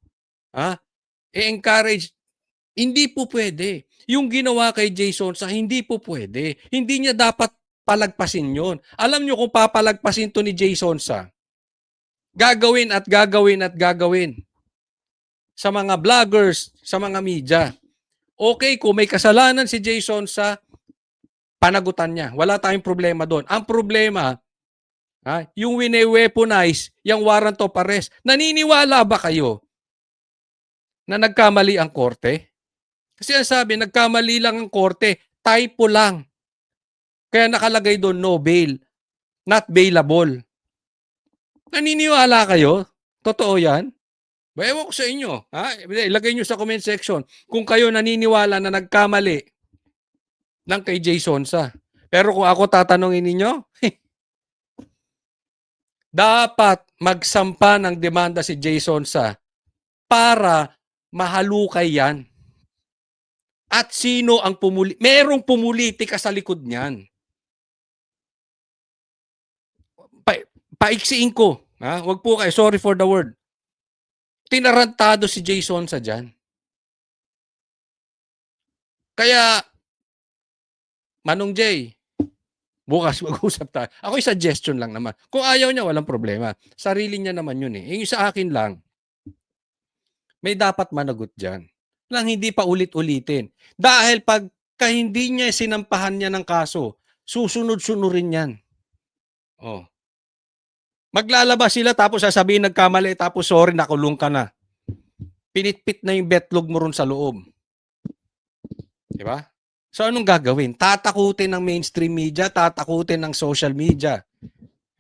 encourage. Hindi po pwede. Yung ginawa kay Jason Sa, hindi po pwede. Hindi niya dapat palagpasin yon. Alam nyo kung papalagpasin to ni Jason Sa, gagawin at gagawin at gagawin sa mga vloggers, sa mga media. Okay, kung may kasalanan si Jason Sa, panagutan niya. Wala tayong problema doon. Ang problema, yung wine-weaponize, yung warrant of arrest. Naniniwala ba kayo na nagkamali ang korte? Kasi ang sabi, nagkamali lang ang korte. Typo lang. Kaya nakalagay doon, no bail. Not bailable. Naniniwala kayo? Totoo yan? Ewan ko sa inyo. Ilagay nyo sa comment section kung kayo naniniwala na nagkamali ng kay Jason Sa. Pero kung ako tatanungin ninyo, dapat magsampa ng demanda si Jason Sa para mahalukay yan. At sino ang merong pumulitika sa likod niyan. Paiksiin ko. Wag po kayo. Sorry for the word. Tinarantado si Jason Sa dyan. Kaya, Manong Jay, bukas mag-usap tayo. Ako'y suggestion lang naman. Kung ayaw niya, walang problema. Sarili niya naman yun eh. Yung sa akin lang, may dapat managot dyan. Lang hindi pa ulit-ulitin. Dahil pagka hindi niya sinampahan niya ng kaso, susunod-sunurin yan. Maglalabas sila tapos sasabihin nagkamali tapos sorry, nakulong ka na. Pinitpit na yung betlog mo ron sa loob. Diba? So anong gagawin? Tatakutin ng mainstream media, tatakutin ng social media.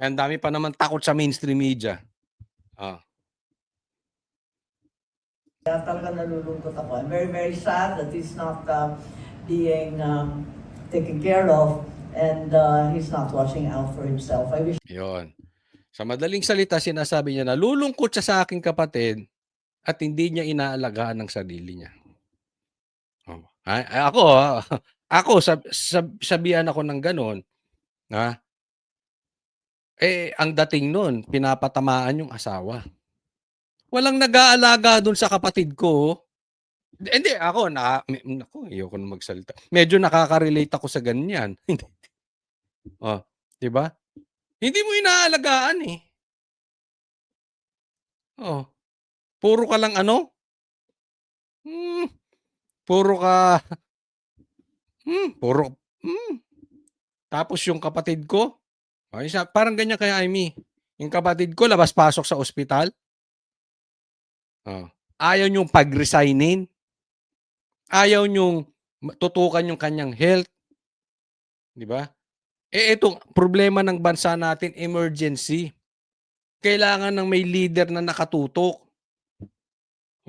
Ang dami pa naman takot sa mainstream media. Kaya talaga nalulungkot ako. I'm very, very sad that he's not being taken care of, and he's not watching out for himself. I wish Yon. Sa madaling salita, sinasabi niya, nalulungkot siya sa aking kapatid at hindi niya inaalagaan ang sarili niya. Oh. Ako, sabihan ako ng gano'n, ha? Ang dating nun, pinapatamaan yung asawa. Walang nag-aalaga dun sa kapatid ko. Hindi, naku, ayoko na magsalita. Medyo nakaka-relate ako sa ganyan. Oh, 'di ba? Hindi mo inaalagaan eh. Oh, puro ka lang ano? Puro ka puro tapos yung kapatid ko, parang ganyan kay Amy. Yung kapatid ko labas-pasok sa ospital. Oh, ayaw niyong pag-resignin. Ayaw niyong tutukan yung kanyang health. 'Di ba? Itong problema ng bansa natin, emergency. Kailangan ng may leader na nakatutok.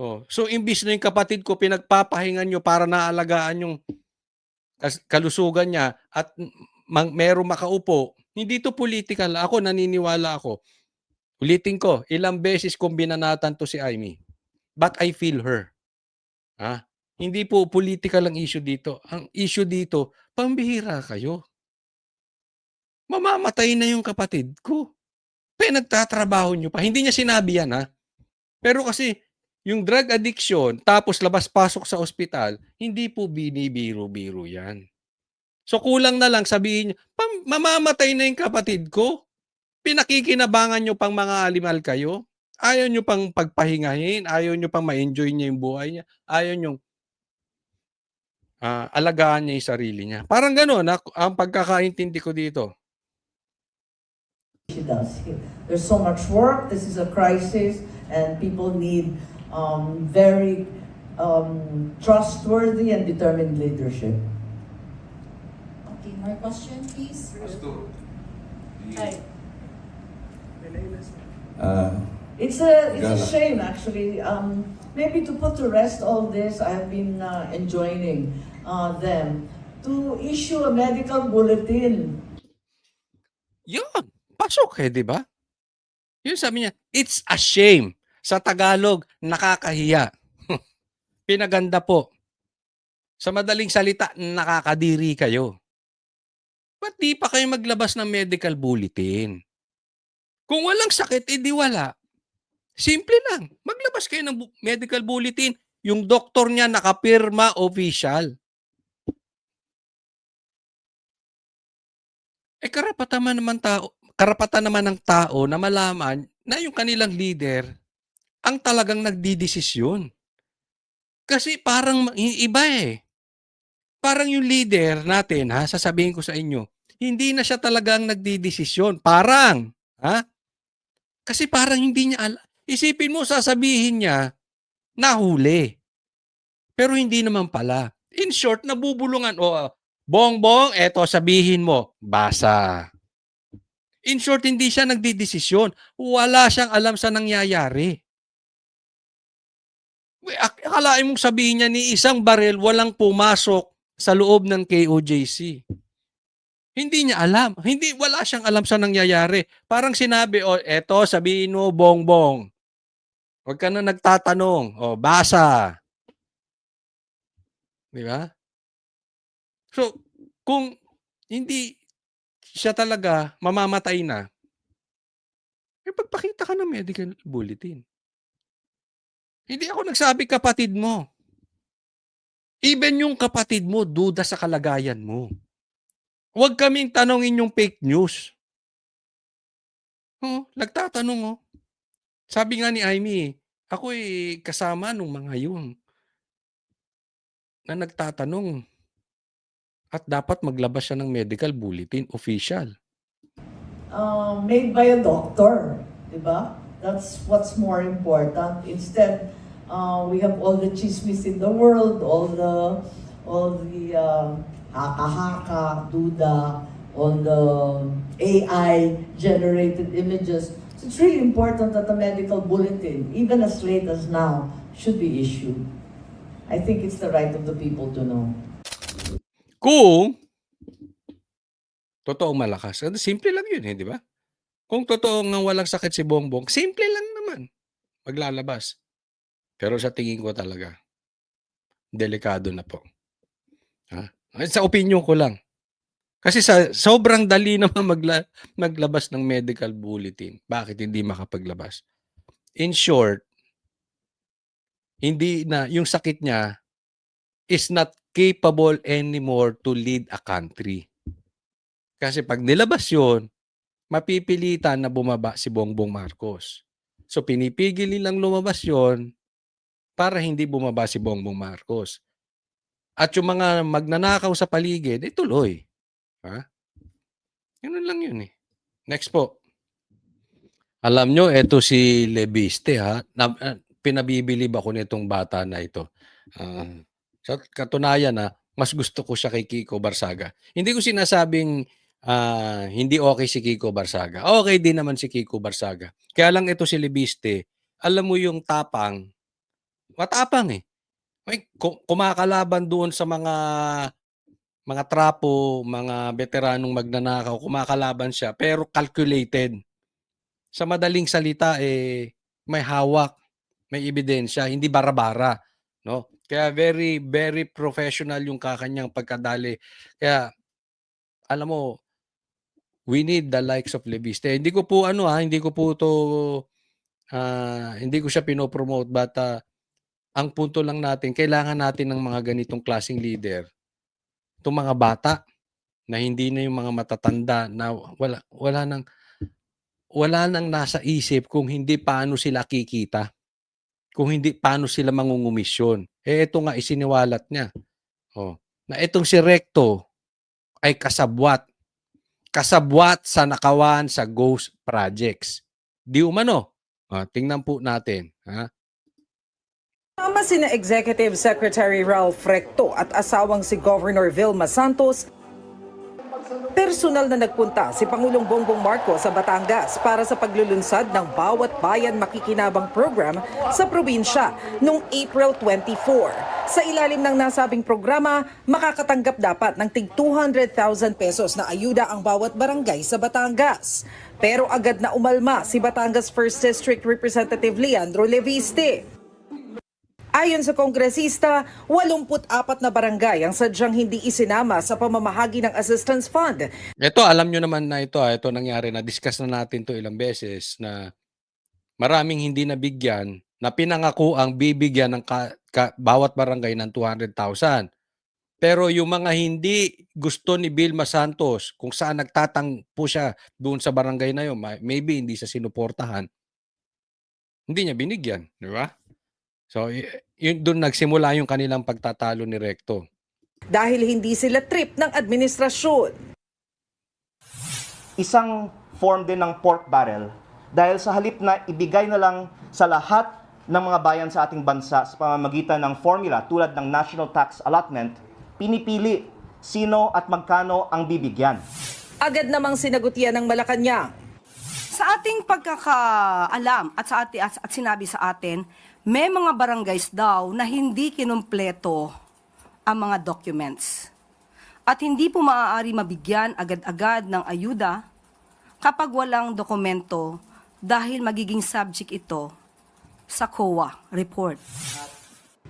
Oh, so imbis na yung kapatid ko pinagpapahingan niyo para naalagaan yung kalusugan niya at merong makaupo, hindi to political. Ako naniniwala ako. Ulitin ko, ilang beses kong binanatan to si Amy. But I feel her. Hindi po political ang issue dito. Ang issue dito, pambihira kayo. Mamamatay na yung kapatid ko. Nagtatrabaho nyo pa. Hindi niya sinabi yan, ha? Pero kasi, yung drug addiction, tapos labas-pasok sa ospital, hindi po binibiro-biro yan. So, kulang na lang sabihin nyo, mamamatay na yung kapatid ko. Pinakikinabangan nyo pang mga alimal kayo. Ayaw nyo pang pagpahingahin. Ayaw nyo pang ma-enjoy niya yung buhay niya. Ayaw nyo alagaan niya yung sarili niya. Parang gano'n, ang pagkakaintindi ko dito. she does. There's so much work. This is a crisis, and people need very trustworthy and determined leadership. Okay, more question, please. Hi. It's a shame, actually. Maybe to put to rest all this, I have been enjoining them to issue a medical bulletin. Yun, pasok di ba? Yun sabi niya, it's a shame. Sa Tagalog, nakakahiya. Pinaganda po. Sa madaling salita, nakakadiri kayo. Ba't di pa kayo maglabas ng medical bulletin? Kung walang sakit, edi wala. Simple lang. Maglabas kayo ng medical bulletin. Yung doktor niya nakapirma official. Karapatan naman ng tao na malaman na yung kanilang leader ang talagang nagdidesisyon. Kasi parang iba eh. Parang yung leader natin, sasabihin ko sa inyo, hindi na siya talagang nagdidesisyon. Parang, kasi parang hindi niya isipin mo, sasabihin niya, nahuli. Pero hindi naman pala. In short, nabubulungan. Bongbong, eto sabihin mo, basa. In short, hindi siya nagdidesisyon. Wala siyang alam sa nangyayari. Akalain mong sabihin niya ni isang baril walang pumasok sa loob ng KOJC. Hindi niya alam. Wala siyang alam sa nangyayari. Parang sinabi, eto sabihin mo, Bongbong. Huwag ka na nagtatanong. Basa. Di ba? So, kung hindi siya talaga mamamatay na, pagpakita ka ng medical bulletin. Hindi ako nagsabi kapatid mo. Even yung kapatid mo, duda sa kalagayan mo. Huwag kaming tanongin yung fake news. Nagtatanong. Sabi nga ni Amy, ako kasama nung mga yun na nagtatanong at dapat maglabas siya ng medical bulletin official. Made by a doctor, diba? That's what's more important. Instead, we have all the chismis in the world, all the haka-haka, duda, all the AI-generated images. So it's really important that the medical bulletin, even as late as now, should be issued. I think it's the right of the people to know. Kung Totoong malakas. Simple lang yun, di ba? Kung totoo ngang walang sakit si Bongbong, simple lang naman maglalabas. Pero sa tingin ko talaga, delikado na po. Sa opinyon ko lang. Kasi sobrang dali naman maglabas ng medical bulletin. Bakit hindi makapaglabas? In short, hindi na yung sakit niya is not capable anymore to lead a country. Kasi pag nilabas yun, mapipilitan na bumaba si Bongbong Marcos. So pinipigil nilang lumabas yon para hindi bumaba si Bongbong Marcos. At yung mga magnanakaw sa paligid, tuloy. Ganun lang yun eh. Next po. Alam nyo, eto si Leviste pinabibilib ako nitong bata na ito. Sa katunayan mas gusto ko siya kay Kiko Barsaga. Hindi ko sinasabing hindi okay si Kiko Barsaga. Okay din naman si Kiko Barsaga. Kaya lang ito si Leviste, alam mo yung tapang, matapang eh. Kumakalaban doon sa mga trapo, mga veteranong magnanakaw, kumakalaban siya, pero calculated. Sa madaling salita, may hawak, may ebidensya, hindi bara-bara. No? Kaya very, very professional yung kakanyang pagkadali. Kaya, alam mo, we need the likes of Leviste. Hindi ko po hindi ko po to, hindi ko siya pinopromote, but ang punto lang natin, kailangan natin ng mga ganitong klaseng leader. Itong mga bata, na hindi na yung mga matatanda, na wala nang nasa isip kung hindi paano sila kikita. Kung hindi paano sila mangungumisyon. Ito nga isiniwalat niya. Na itong si Recto ay kasabwat. Kasabwat sa nakawan sa ghost projects. Di umano. Tingnan po natin. Tama sina Executive Secretary Ralph Recto at asawang si Governor Vilma Santos. Personal na nagpunta si Pangulong Bongbong Marcos sa Batangas para sa paglulunsad ng Bawat Bayan Makikinabang program sa probinsya noong April 24. Sa ilalim ng nasabing programa, makakatanggap dapat ng tig 200,000 pesos na ayuda ang bawat barangay sa Batangas. Pero agad na umalma si Batangas 1st District Representative Leandro Leviste. Ayon sa kongresista, 84 na barangay ang sadyang hindi isinama sa pamamahagi ng assistance fund. Ito, alam nyo naman na ito nangyari na discuss na natin to ilang beses na maraming hindi nabigyan na pinangako ang bibigyan ng bawat barangay ng 200,000. Pero yung mga hindi gusto ni Vilma Santos kung saan nagtatangpo siya doon sa barangay na yun, maybe hindi siya sinuportahan, hindi niya binigyan, di ba? So, doon nagsimula yung kanilang pagtatalo ni Recto. Dahil hindi sila trip ng administrasyon. Isang form din ng pork barrel dahil sa halip na ibigay na lang sa lahat ng mga bayan sa ating bansa sa pamamagitan ng formula tulad ng National Tax Allotment, pinipili sino at magkano ang bibigyan. Agad namang sinagot yan ng Malacanang. Sa ating pagkakaalam at sinabi sa atin, may mga barangays daw na hindi kinumpleto ang mga documents. At hindi po maaari mabigyan agad-agad ng ayuda kapag walang dokumento dahil magiging subject ito sa COA report.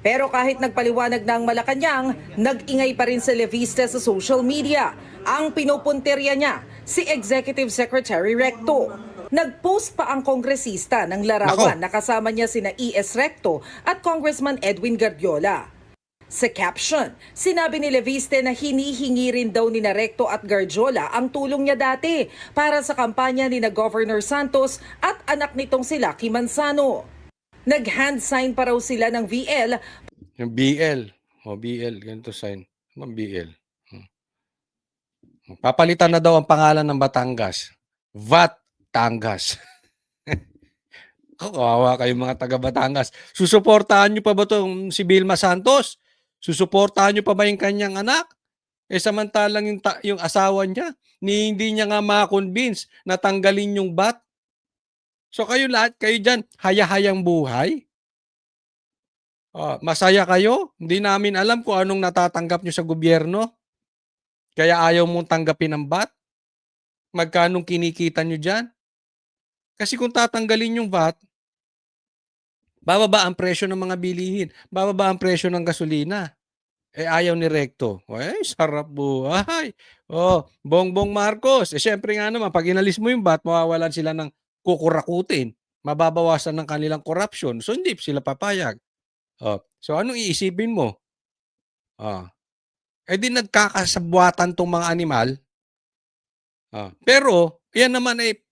Pero kahit nagpaliwanag ng Malacanang, nag-ingay pa rin si Leviste sa social media. Ang pinupunterya niya, si Executive Secretary Recto. Nag-post pa ang kongresista ng larawan na kasama niya sina E.S. Recto at Congressman Edwin Gardiola. Sa caption, sinabi ni Leviste na hinihingi rin daw ni Recto at Gardiola ang tulong niya dati para sa kampanya ni Governor Santos at anak nitong si Lucky Manzano. Nag-hand sign pa raw sila ng VL. Yung BL. BL. Ganito sign. Anong BL? Papalitan na daw ang pangalan ng Batangas. Batangas. Kawawa kayo mga taga Batangas. Susuportahan nyo pa ba itong si Vilma Santos? Susuportahan nyo pa ba yung kanyang anak? Samantalang yung asawa niya, hindi niya nga ma-convince na tanggalin yung bat. So kayo lahat, kayo dyan, haya-hayang buhay. Masaya kayo? Hindi namin alam kung anong natatanggap nyo sa gobyerno. Kaya ayaw mong tanggapin ang bat. magkanong kinikita nyo dyan? Kasi kung tatanggalin yung VAT, bababa ang presyo ng mga bilihin, bababa ang presyo ng gasolina. Eh, ayaw ni Recto. Ay, sarap buhay. Oh, Bongbong Marcos. Eh, syempre nga naman, pag inalis mo yung VAT, mawawalan sila ng kukurakutin. Mababawasan ng kanilang corruption. So, hindi sila papayag. Oh, so, anong iisipin mo? Ah, eh di nagkakasabwatan tong mga animal. Pero, yan naman eh,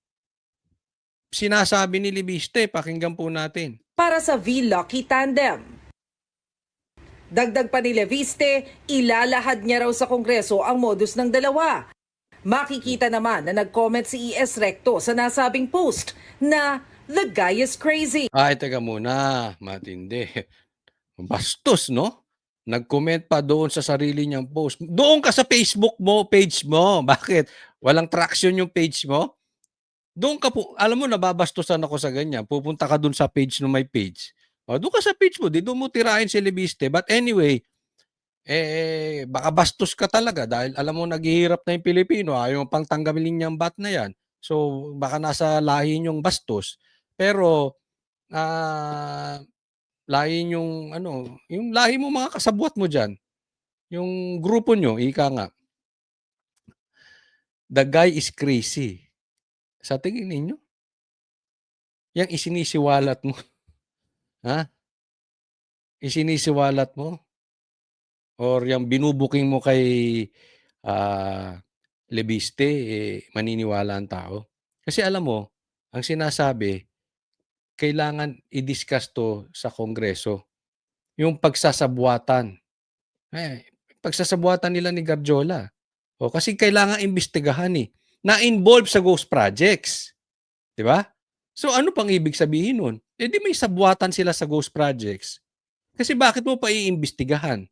sinasabi ni Libiste, pakinggan po natin. Para sa V-Lucky Tandem. Dagdag pa ni Leviste, ilalahad niya raw sa Kongreso ang modus ng dalawa. Makikita naman na nag-comment si ES Recto sa nasabing post na the guy is crazy. Ay, teka muna, matindi. Bastos, no? Nag-comment pa doon sa sarili niyang post. Doon ka sa Facebook mo, page mo. Bakit? Walang traction yung page mo? Doon ka po, alam mo, nababastusan ako sa ganyan. Pupunta ka doon sa page no may page. O, doon ka sa page mo, di doon mo tirahin si Libiste. But anyway, baka bastos ka talaga dahil alam mo naghihirap na yung Pilipino, ayaw pang tanggalin niyang VAT na yan. So, baka nasa lahi niyong bastos. Pero, lahi yung ano, yung lahi mo mga kasabwat mo dyan. Yung grupo nyo, ika nga. The guy is crazy. Sa tingin ninyo? Yang isinisiwalat mo. Ha? Isinisiwalat mo? Or yung binubuking mo kay Lebiste, maniniwala ang tao? Kasi alam mo, ang sinasabi, kailangan i-discuss to sa Kongreso. Yung pagsasabuatan. Pagsasabuatan nila ni Garjola. Kasi kailangan imbestigahan na-involve sa ghost projects. Di ba? So ano pang ibig sabihin nun? Di may sabuatan sila sa ghost projects. Kasi bakit mo pa iimbestigahan?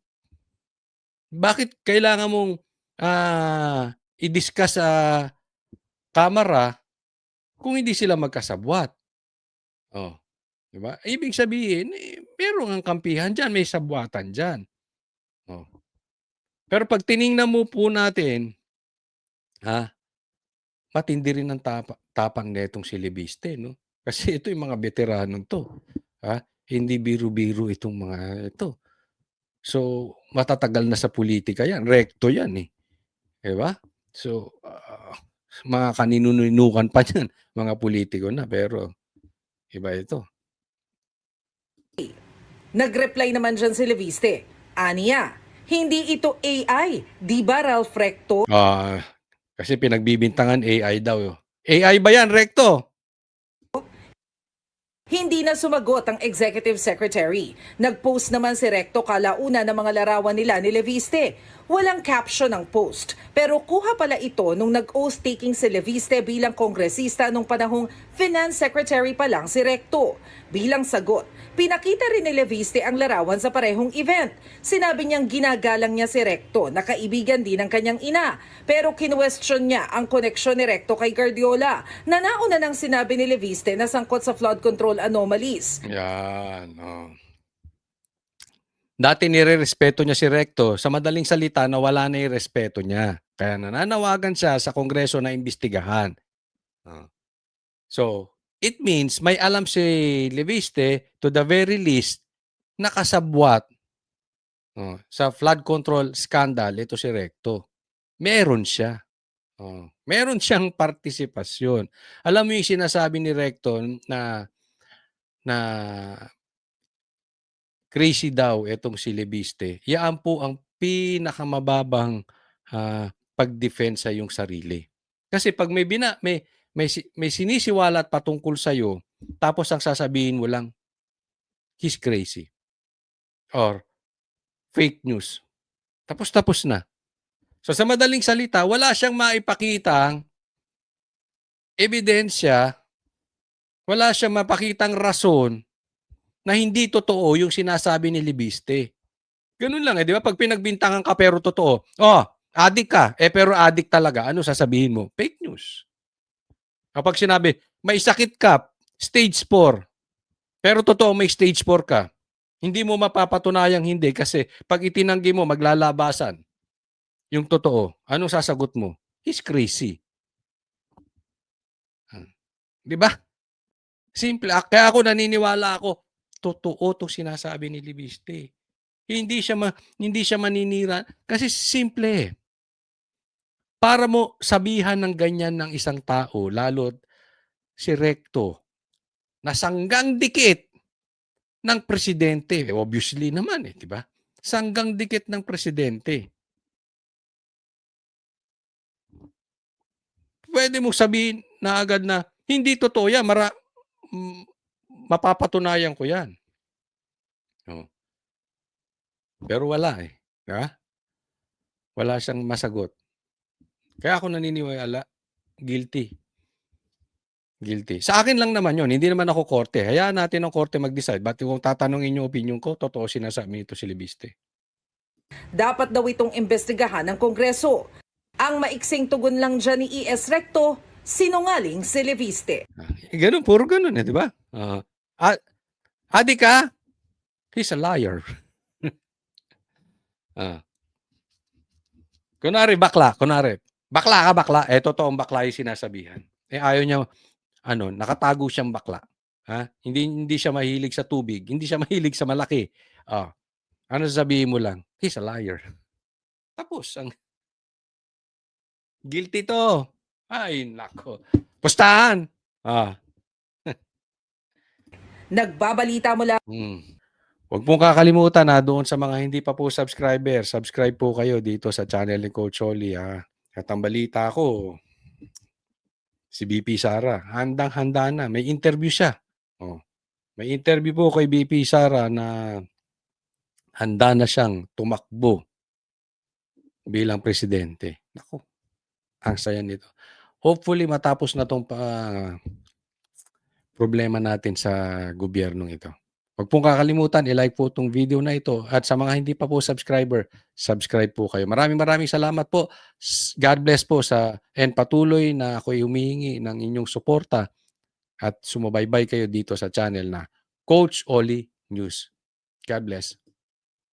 Bakit kailangan mong i-discuss sa kamera kung hindi sila magkasabwat? Di ba? Ibig sabihin, meron ang kampihan dyan, may sabwatan dyan. Pero pag tiningnan mo po natin, matindi rin ang tapang netong si Libiste, no? Kasi ito yung mga veteranong to. Hindi biro-biro itong mga ito. So, matatagal na sa politika yan. Recto yan eh. Diba? So, mga kaninunukan pa yan. Mga politiko na. Pero, iba ito. Nag-reply naman dyan si Leviste. Aniya, hindi ito AI. Di ba, Ralph Recto? Kasi pinagbibintangan AI daw. AI ba yan, Recto? Hindi na sumagot ang Executive Secretary. Nag-post naman si Recto kalauna ng mga larawan nila ni Leviste. Walang caption ang post, pero kuha pala ito nung nag-oath taking si Leviste bilang kongresista nung panahong Finance Secretary pa lang si Recto. Bilang sagot, pinakita rin ni Leviste ang larawan sa parehong event. Sinabi niyang ginagalang niya si Recto na kaibigan din ng kanyang ina, pero kinwestiyon niya ang koneksyon ni Recto kay Guardiola na nauna nang sinabi ni Leviste na sangkot sa flood control anomalies. Yan. Dati nire-respeto niya si Recto. Sa madaling salita, nawala na yung respeto niya. Kaya nananawagan siya sa Kongreso na imbestigahan. So, it means may alam si Leviste to the very least nakasabwat sa flood control scandal ito si Recto. Meron siya. Meron siyang partisipasyon. Alam mo yung sinasabi ni Recto na crazy daw itong si Leviste. Yan po ang pinakamababang pagdefensa yung sarili. Kasi pag may sinisiwalat patungkol sa iyo, tapos ang sasabihin mo lang, he's crazy. Or fake news. Tapos na. So sa madaling salita, wala siyang maipakitang ebidensya, wala siyang mapakitang rason na hindi totoo yung sinasabi ni Leviste. Ganun lang di ba? Pag pinagbintangan ka pero totoo, addict ka, pero addict talaga, ano sasabihin mo? Fake news. Kapag sinabi, may sakit ka, stage 4, pero totoo may stage 4 ka, hindi mo mapapatunayang hindi kasi pag itinanggi mo, maglalabasan yung totoo. Anong sasagot mo? He's crazy. 'Di ba? Simple. Kaya ako naniniwala ako, totoo 'tong sinasabi ni Libiste. Hindi siya maninira kasi simple, eh. Para mo sabihan ng ganyan ng isang tao, lalo't si Recto, na sanggang dikit ng presidente. Obviously naman, 'di ba? Sanggang dikit ng presidente. Puwede mong sabihin na agad na, hindi totoo 'yan, mapapatunayan ko 'yan. Oh. Pero wala, eh, 'di ba? Wala siyang masagot. Kaya ako naniniwala, guilty. Guilty. Sa akin lang naman 'yon, hindi naman ako korte. Hayaan natin ang korte mag-decide. But kung tatanungin yung opinyon ko, totoo sinasabi nito si Libiste. Dapat daw itong imbestigahan ng Kongreso. Ang maiksing tugon lang dyan ni E.S. Recto, sinungaling si Libiste. Gano'n, puro gano'n, eh, 'di ba? Adi ka? He's a liar. Kunwari bakla, bakla ka, bakla, eh, totoong bakla yung sinasabihan. Eh, ayaw niya, nakatago siyang bakla. Hindi siya mahilig sa tubig, hindi siya mahilig sa malaki. Ano sasabihin mo lang? He's a liar. Tapos, ang guilty to. Ay, nako. Pustahan. Nagbabalita mula. Huwag pong kakalimutan doon sa mga hindi pa po subscriber, subscribe po kayo dito sa channel ni Coach Oli. At ang balita ko, si BP Sara, handang-handa na. May interview siya. May interview po kay BP Sara na handa na siyang tumakbo bilang presidente. Naku, ang saya nito. Hopefully matapos na tong problema natin sa gobyernong ito. Huwag pong kakalimutan, i-like po itong video na ito. At sa mga hindi pa po subscriber, subscribe po kayo. Maraming salamat po. God bless po and patuloy na ako'y humihingi ng inyong suporta at sumubaybay kayo dito sa channel na Coach Oli News. God bless.